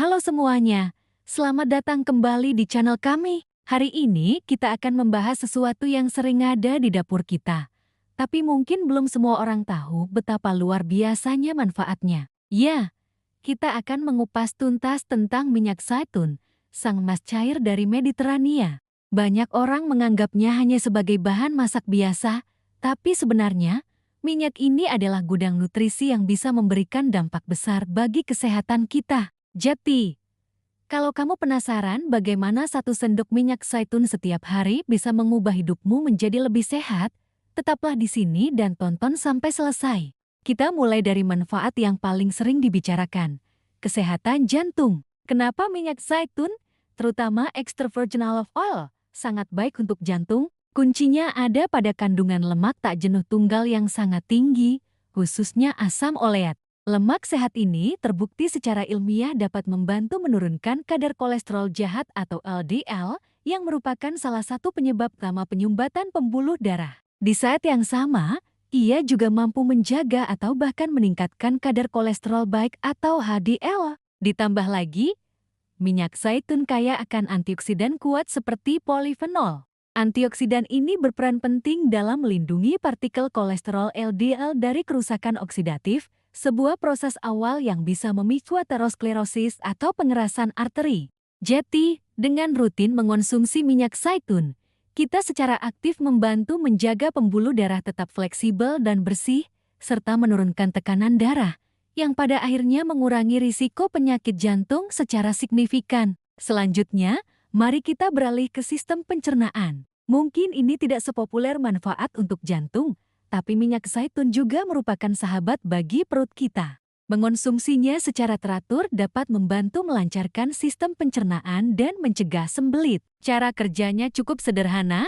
Halo semuanya, selamat datang kembali di channel kami. Hari ini kita akan membahas sesuatu yang sering ada di dapur kita. Tapi mungkin belum semua orang tahu betapa luar biasanya manfaatnya. Ya, kita akan mengupas tuntas tentang minyak zaitun, sang emas cair dari Mediterania. Banyak orang menganggapnya hanya sebagai bahan masak biasa, tapi sebenarnya minyak ini adalah gudang nutrisi yang bisa memberikan dampak besar bagi kesehatan kita. Jadi, kalau kamu penasaran bagaimana satu sendok minyak zaitun setiap hari bisa mengubah hidupmu menjadi lebih sehat, tetaplah di sini dan tonton sampai selesai. Kita mulai dari manfaat yang paling sering dibicarakan, kesehatan jantung. Kenapa minyak zaitun, terutama extra virgin olive oil, sangat baik untuk jantung? Kuncinya ada pada kandungan lemak tak jenuh tunggal yang sangat tinggi, khususnya asam oleat. Lemak sehat ini terbukti secara ilmiah dapat membantu menurunkan kadar kolesterol jahat atau LDL yang merupakan salah satu penyebab utama penyumbatan pembuluh darah. Di saat yang sama, ia juga mampu menjaga atau bahkan meningkatkan kadar kolesterol baik atau HDL. Ditambah lagi, minyak zaitun kaya akan antioksidan kuat seperti polifenol. Antioksidan ini berperan penting dalam melindungi partikel kolesterol LDL dari kerusakan oksidatif, sebuah proses awal yang bisa memicu aterosklerosis atau pengerasan arteri. Jadi, dengan rutin mengonsumsi minyak zaitun, kita secara aktif membantu menjaga pembuluh darah tetap fleksibel dan bersih, serta menurunkan tekanan darah, yang pada akhirnya mengurangi risiko penyakit jantung secara signifikan. Selanjutnya, mari kita beralih ke sistem pencernaan. Mungkin ini tidak sepopuler manfaat untuk jantung, tapi minyak zaitun juga merupakan sahabat bagi perut kita. Mengonsumsinya secara teratur dapat membantu melancarkan sistem pencernaan dan mencegah sembelit. Cara kerjanya cukup sederhana.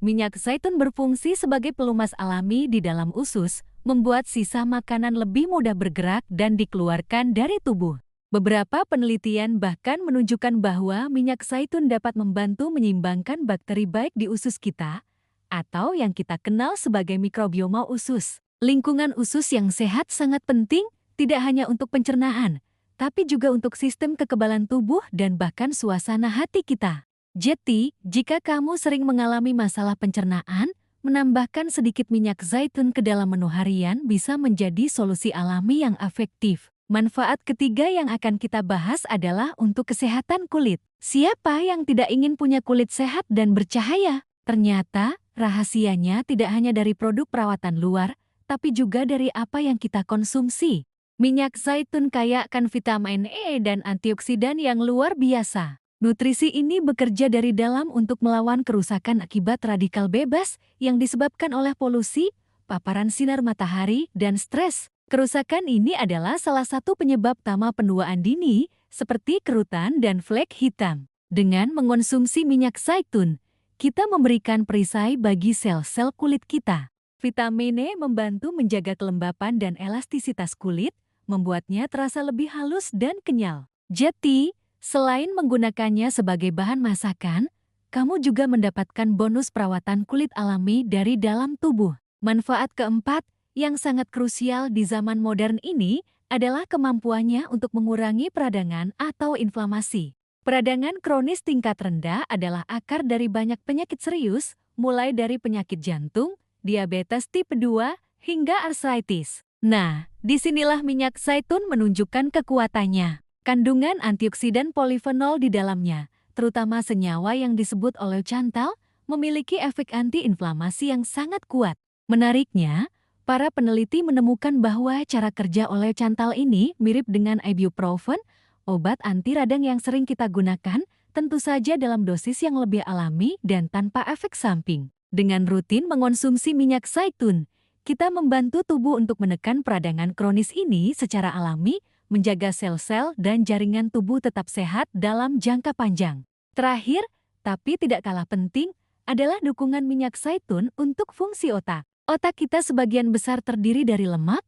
Minyak zaitun berfungsi sebagai pelumas alami di dalam usus, membuat sisa makanan lebih mudah bergerak dan dikeluarkan dari tubuh. Beberapa penelitian bahkan menunjukkan bahwa minyak zaitun dapat membantu menyeimbangkan bakteri baik di usus kita, atau yang kita kenal sebagai mikrobioma usus. Lingkungan usus yang sehat sangat penting, tidak hanya untuk pencernaan, tapi juga untuk sistem kekebalan tubuh dan bahkan suasana hati kita. Jadi, jika kamu sering mengalami masalah pencernaan, menambahkan sedikit minyak zaitun ke dalam menu harian bisa menjadi solusi alami yang efektif. Manfaat ketiga yang akan kita bahas adalah untuk kesehatan kulit. Siapa yang tidak ingin punya kulit sehat dan bercahaya? Ternyata, rahasianya tidak hanya dari produk perawatan luar, tapi juga dari apa yang kita konsumsi. Minyak zaitun kaya akan vitamin E dan antioksidan yang luar biasa. Nutrisi ini bekerja dari dalam untuk melawan kerusakan akibat radikal bebas yang disebabkan oleh polusi, paparan sinar matahari, dan stres. Kerusakan ini adalah salah satu penyebab utama penuaan dini, seperti kerutan dan flek hitam. Dengan mengonsumsi minyak zaitun, kita memberikan perisai bagi sel-sel kulit kita. Vitamin E membantu menjaga kelembapan dan elastisitas kulit, membuatnya terasa lebih halus dan kenyal. Jadi, selain menggunakannya sebagai bahan masakan, kamu juga mendapatkan bonus perawatan kulit alami dari dalam tubuh. Manfaat keempat, yang sangat krusial di zaman modern ini, adalah kemampuannya untuk mengurangi peradangan atau inflamasi. Peradangan kronis tingkat rendah adalah akar dari banyak penyakit serius, mulai dari penyakit jantung, diabetes tipe 2, hingga arthritis. Nah, disinilah minyak zaitun menunjukkan kekuatannya. Kandungan antioksidan polifenol di dalamnya, terutama senyawa yang disebut oleocanthal, memiliki efek anti-inflamasi yang sangat kuat. Menariknya, para peneliti menemukan bahwa cara kerja oleocanthal ini mirip dengan ibuprofen, obat anti radang yang sering kita gunakan, tentu saja dalam dosis yang lebih alami dan tanpa efek samping. Dengan rutin mengonsumsi minyak zaitun, kita membantu tubuh untuk menekan peradangan kronis ini secara alami, menjaga sel-sel dan jaringan tubuh tetap sehat dalam jangka panjang. Terakhir, tapi tidak kalah penting, adalah dukungan minyak zaitun untuk fungsi otak. Otak kita sebagian besar terdiri dari lemak,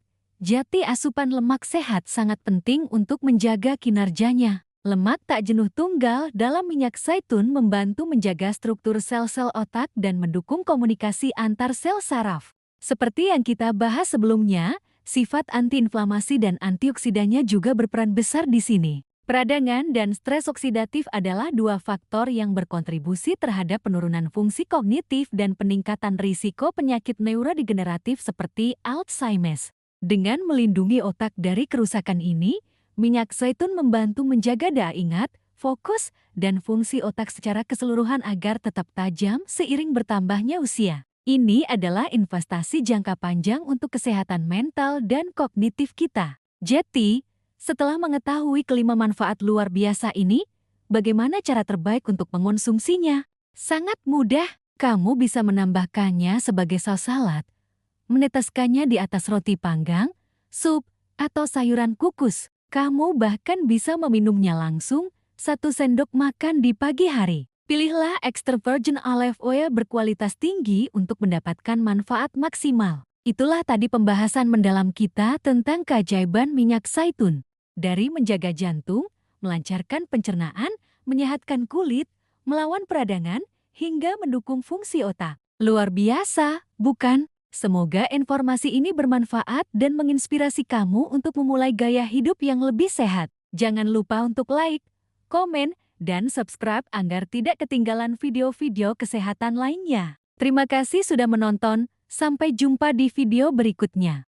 jadi asupan lemak sehat sangat penting untuk menjaga kinerjanya. Lemak tak jenuh tunggal dalam minyak zaitun membantu menjaga struktur sel-sel otak dan mendukung komunikasi antar sel saraf. Seperti yang kita bahas sebelumnya, sifat antiinflamasi dan antioksidannya juga berperan besar di sini. Peradangan dan stres oksidatif adalah dua faktor yang berkontribusi terhadap penurunan fungsi kognitif dan peningkatan risiko penyakit neurodegeneratif seperti Alzheimer. Dengan melindungi otak dari kerusakan ini, minyak zaitun membantu menjaga daya ingat, fokus, dan fungsi otak secara keseluruhan agar tetap tajam seiring bertambahnya usia. Ini adalah investasi jangka panjang untuk kesehatan mental dan kognitif kita. Jadi, setelah mengetahui kelima manfaat luar biasa ini, bagaimana cara terbaik untuk mengonsumsinya? Sangat mudah, kamu bisa menambahkannya sebagai saus salad, meneteskannya di atas roti panggang, sup, atau sayuran kukus. Kamu bahkan bisa meminumnya langsung, 1 sendok makan di pagi hari. Pilihlah extra virgin olive oil berkualitas tinggi untuk mendapatkan manfaat maksimal. Itulah tadi pembahasan mendalam kita tentang keajaiban minyak zaitun. Dari menjaga jantung, melancarkan pencernaan, menyehatkan kulit, melawan peradangan, hingga mendukung fungsi otak. Luar biasa, bukan? Semoga informasi ini bermanfaat dan menginspirasi kamu untuk memulai gaya hidup yang lebih sehat. Jangan lupa untuk like, komen, dan subscribe agar tidak ketinggalan video-video kesehatan lainnya. Terima kasih sudah menonton, sampai jumpa di video berikutnya.